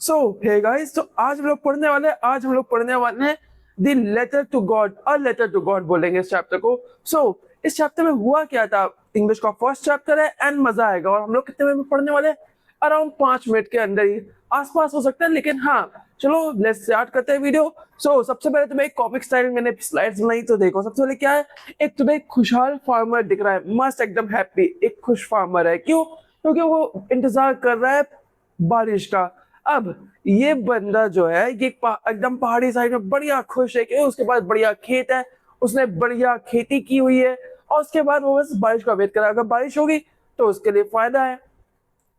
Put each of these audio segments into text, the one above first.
सो hey guys, तो आज हम लोग पढ़ने वाले हैं the letter to God, a letter to God बोलेंगे इस चैप्टर को। इस चैप्टर में हुआ क्या था? इंग्लिश का फर्स्ट चैप्टर है एंड मजा आएगा। और हम लोग कितने में पढ़ने वाले हैं? अराउंड 5 मिनट के अंदर ही, आसपास हो सकता है, लेकिन हाँ चलो लेट्स स्टार्ट करते हैं वीडियो। सबसे पहले तुम्हें एक कॉमिक स्टाइल मैंने स्लाइड्स बनाई, तो देखो सबसे पहले क्या है। एक तुम्हें एक खुशहाल फार्मर दिख रहा है, मस्त एकदम हैप्पी, एक खुश फार्मर है। क्यों? क्योंकि वो इंतजार कर रहा है बारिश का। अब ये बंदा जो है ये एकदम पहाड़ी साइड में बढ़िया खुश है कि उसके पास बढ़िया खेत है, उसने बढ़िया खेती की हुई है, और उसके बाद वो बस बारिश का वेट कर रहा है। अगर बारिश होगी तो उसके लिए फायदा है,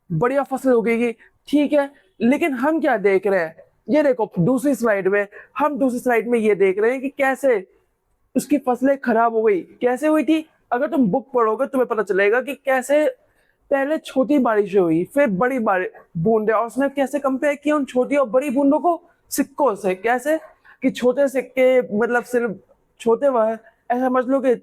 बढ़िया फसल उगेगी, ठीक है। लेकिन हम क्या देख रहे हैं? ये देखो दूसरी स्लाइड में, हम दूसरी स्लाइड में ये देख रहे हैं कि कैसे उसकी फसलें खराब हो गई। कैसे हुई थी? अगर तुम बुक पढ़ोगे तुम्हें पता चलेगा कि कैसे पहले छोटी बारिश हुई, फिर बड़ी बारिश बूंदे, और उसने कैसे कंपेयर किया उन छोटी और बड़ी बूंदों को सिक्कों से। कैसे कि छोटे सिक्के मतलब सिर्फ छोटे वह ऐसा समझ लो कि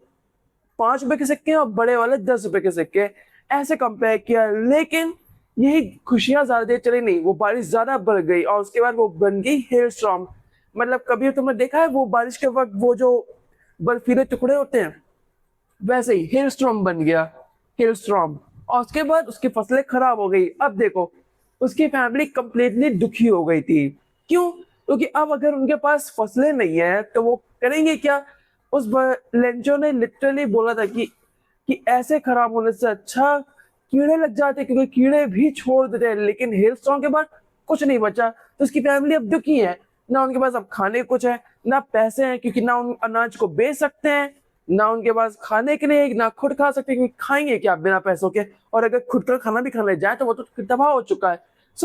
5 रुपए के सिक्के और बड़े वाले 10 रुपए के सिक्के, ऐसे कंपेयर किया। लेकिन यही खुशियां ज्यादा देर चली नहीं, वो बारिश ज्यादा बढ़ गई और उसके बाद वो बन गई हेल स्टॉर्म। मतलब कभी तुमने देखा है वो बारिश के वक्त वो जो बर्फीले टुकड़े होते हैं, वैसे ही हेल स्टॉर्म बन गया, हेल स्टॉर्म। और उसके बाद उसकी फसलें खराब हो गई। अब देखो उसकी फैमिली कंप्लीटली दुखी हो गई थी। क्यों? क्योंकि अब अगर उनके पास फसलें नहीं है तो वो करेंगे क्या? लेंचो ने लिटरली बोला था कि ऐसे खराब होने से अच्छा कीड़े लग जाते, क्योंकि कीड़े भी छोड़ देते हैं। लेकिन हेल स्टॉर्म के बाद कुछ नहीं बचा, तो उसकी फैमिली अब दुखी है। ना उनके पास अब खाने को कुछ है, ना पैसे हैं, क्योंकि ना उन अनाज को बेच सकते हैं, ना उनके पास खाने के लिए, ना खुद खा सकते, क्योंकि खाएंगे क्या बिना पैसों के? और अगर खुद का खाना भी खाने जाए तो वो तो तबाह हो चुका है।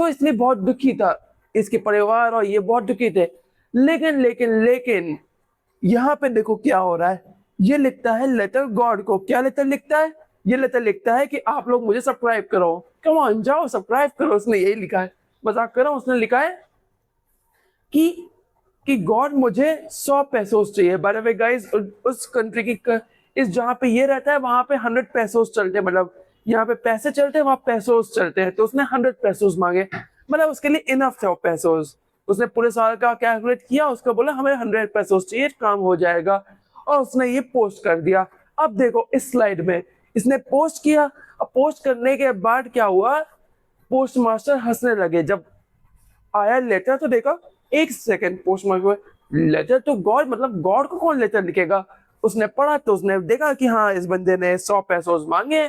इसलिए बहुत दुखी था इसके परिवार, और ये बहुत दुखी थे। लेकिन यहाँ पे देखो क्या हो रहा है। ये लिखता है लेटर गॉड को। क्या लेटर लिखता है? ये लेटर लिखता है कि आप लोग मुझे सब्सक्राइब करो, कम ऑन जाओ सब्सक्राइब करो। उसने यही लिखा है, मजाक कर रहा हूँ। उसने लिखा है कि गॉड मुझे 100 पैसोस चाहिए। बाय द वे गाइस, उस कंट्री की इस जहाँ पे ये रहता है वहां पे 100 पैसोस चलते हैं। मतलब यहाँ पे पैसे चलते हैं, वहां पैसोस चलते हैं। तो उसने 100 पैसोस मांगे, मतलब उसके लिए इनफ था वो पैसोस। उसने पूरे साल का कैलकुलेट किया, उसको बोला हमें 100 पैसोस चाहिए, काम हो जाएगा। और उसने ये पोस्ट कर दिया। अब देखो इस स्लाइड में इसने पोस्ट किया। अब पोस्ट करने के बाद क्या हुआ? पोस्ट मास्टर हंसने लगे। जब आया लेटर तो देखा, एक सेकंड, पोस्ट मार्क हुए लेटर तो गॉड, मतलब गॉड को कौन लेटर लिखेगा? उसने पढ़ा तो उसने देखा कि हाँ इस बंदे ने 100 पैसों मांगे।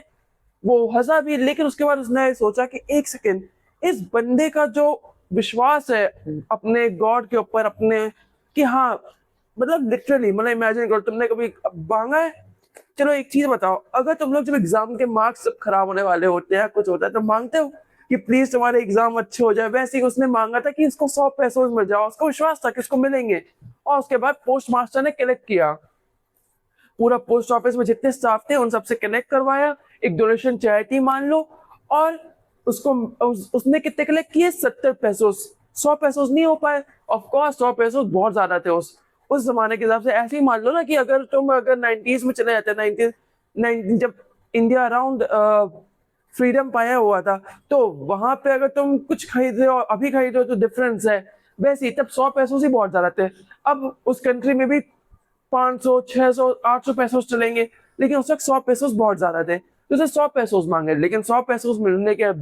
वो हंसा भी, लेकिन उसके बाद उसने सोचा कि एक सेकंड, इस बंदे का जो विश्वास है अपने गॉड के ऊपर, अपने कि हाँ मतलब लिटरली, मतलब इमेजिन करो तुमने कभी मांगा है। चलो एक चीज बताओ, अगर तुम लोग जब एग्जाम के मार्क्स सब खराब होने वाले होते हैं, कुछ होता है, तो मांगते हो कि प्लीज तुम्हारे एग्जाम अच्छे हो जाए? वैसे ही उसने मांगा था कि इसको 100 पैसों मिल जाओ, उसको विश्वास था कि इसको मिलेंगे। और उसके बाद पोस्ट मास्टर ने कलेक्ट किया, पूरा पोस्ट ऑफिस में जितने स्टाफ थे उन सबसे कनेक्ट करवाया, एक डोनेशन चैरिटी मान लो। और उसने कितने कलेक्ट किए? 70 पैसों। 100 पैसों नहीं हो पाए, ऑफकोर्स 100 पैसों बहुत ज्यादा थे उस जमाने के हिसाब से। ऐसे ही मान लो ना कि अगर 90s में चले जाते, 19 जब इंडिया अराउंड फ्रीडम पाया हुआ था, तो वहां पे अगर तुम कुछ खरीद रहे हो और अभी खरीद रहे हो तो डिफरेंस है। वैसे ही तब 100 पैसों से बहुत ज्यादा थे। अब उस कंट्री में भी 500, 600, 800 पैसों चलेंगे, लेकिन उस वक्त 100 पैसों बहुत ज्यादा थे, तो उसे 100 पैसों मांगे। लेकिन 100 पैसों मिलने के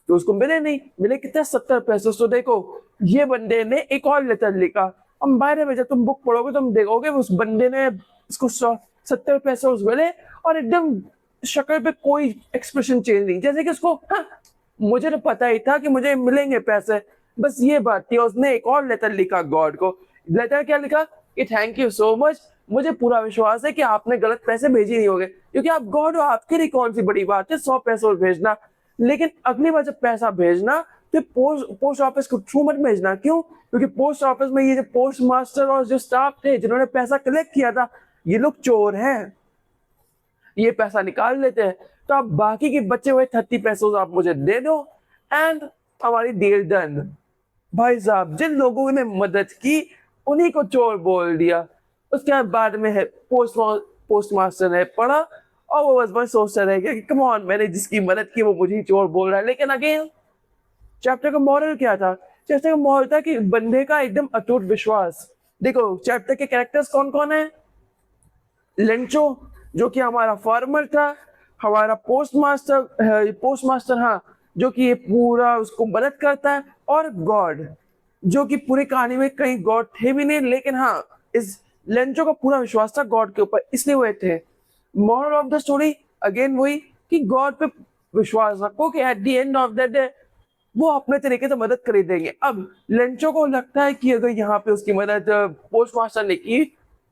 तो उसको मिले नहीं, मिले कितने? 70 पैसों। तो देखो ये बंदे ने एक और लेटर लिखा। हम बाहर में, जब तुम बुक पढ़ोगे तुम देखोगे उस बंदे ने इसको 70 पैसों मिले, और एकदम शक्ल पे कोई एक्सप्रेशन चेंज नहीं, जैसे कि उसको हाँ, मुझे तो पता ही था कि मुझे मिलेंगे पैसे, बस ये बात थी। उसने एक और लेटर लिखा गॉड को। लेटर क्या लिखा कि थैंक यू सो मच, मुझे पूरा विश्वास है कि आपने गलत पैसे भेजे नहीं होंगे, क्योंकि आप गॉड हो, आपके लिए कौन सी बड़ी बात है 100 पैसों भेजना। लेकिन अगली बार जब पैसा भेजना तो पोस्ट ऑफिस को थ्रू मत भेजना। क्यों? क्योंकि पोस्ट ऑफिस में ये जो पोस्ट मास्टर और जो स्टाफ थे जिन्होंने पैसा कलेक्ट किया था, ये लोग चोर हैं, ये पैसा निकाल लेते हैं। तो आप बाकी के बचे हुए 30 पैसों आप मुझे दे दो, एंड हमारी डील डन। भाई साहब, जिन लोगों ने मदद की उन्हीं को चोर बोल दिया। उसके बाद में है पोस्ट मास्टर ने पढ़ा, और वो बस सोचता रह गया कि कम ऑन, मैंने जिसकी मदद की वो मुझे ही चोर बोल रहा है। लेकिन अगेन चैप्टर का मॉरल क्या था? चैप्टर का माहौल था कि बंदे का एकदम अटूट विश्वास। देखो चैप्टर के कैरेक्टर्स कौन कौन है? लेंचो जो कि हमारा फार्मर था, हमारा पोस्टमास्टर हाँ, जो कि ये पूरा उसको मदद करता है, और गॉड जो कि पूरी कहानी में कहीं गॉड थे भी नहीं, लेकिन हाँ इस लेंचो का पूरा विश्वास था गॉड के ऊपर, इसलिए वो थे। Moral of the story again वही कि गॉड पे विश्वास रखो कि at the end of the day वो अपने तरीके से मदद कर ही देंगे। अब लेंचो को लगता है कि अगर यहाँ पे उसकी मदद पोस्ट मास्टर ने की,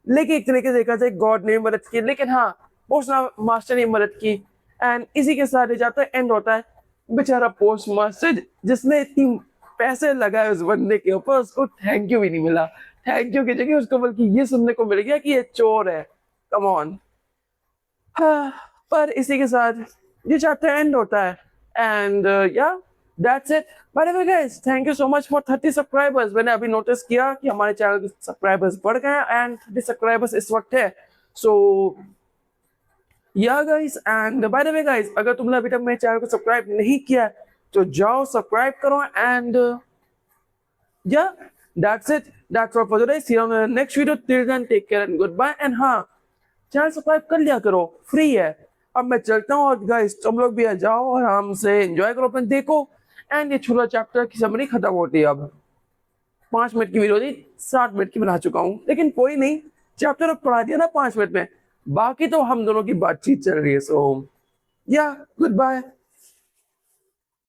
लेकिन एक तरीके से देखा जाए गॉड ने मदद की, लेकिन हाँ पोस्ट मास्टर ने मदद की। एंड इसी के साथ जाता है एंड होता है। बेचारा पोस्ट मास्टर जिसने इतनी पैसे लगाए उस बंदे के ऊपर, उसको थैंक यू भी नहीं मिला। थैंक यू की जगह उसको बल्कि ये सुनने को मिल गया कि ये चोर है। Come on. हाँ, पर इसी के साथ ये चैप्टर एंड होता है। And yeah that's it. By the way guys, thank you so much for 30 subscribers. मैंने अभी नोटिस किया कि हमारे चैनल के सब्सक्राइबर्स बढ़ गए हैं एंड 30 सब्सक्राइबर्स इस वक्त है। सो या guys, and by the way guys, अगर तुमने अभी तक मेरे चैनल को सब्सक्राइब नहीं किया है तो जाओ सब्सक्राइब करो। And yeah that's it, that's all for today. See you on the next video. Till then take care and good bye. And हाँ, चैनल सब्सक्राइब कर लिया करो, फ्री है। अब मैं चलता हूँ और गाइस तुम लोग भी आ जाओ आराम से एंजॉय करो, अपन देखो। एंड ये छोटा चैप्टर की समरी खत्म होती है। अब 5 मिनट की वीडियो थी, 60 मिनट की बना चुका हूँ, लेकिन कोई नहीं, चैप्टर अब पढ़ा दिया ना 5 मिनट में, बाकी तो हम दोनों की बातचीत चल रही है। सो या गुड बाय।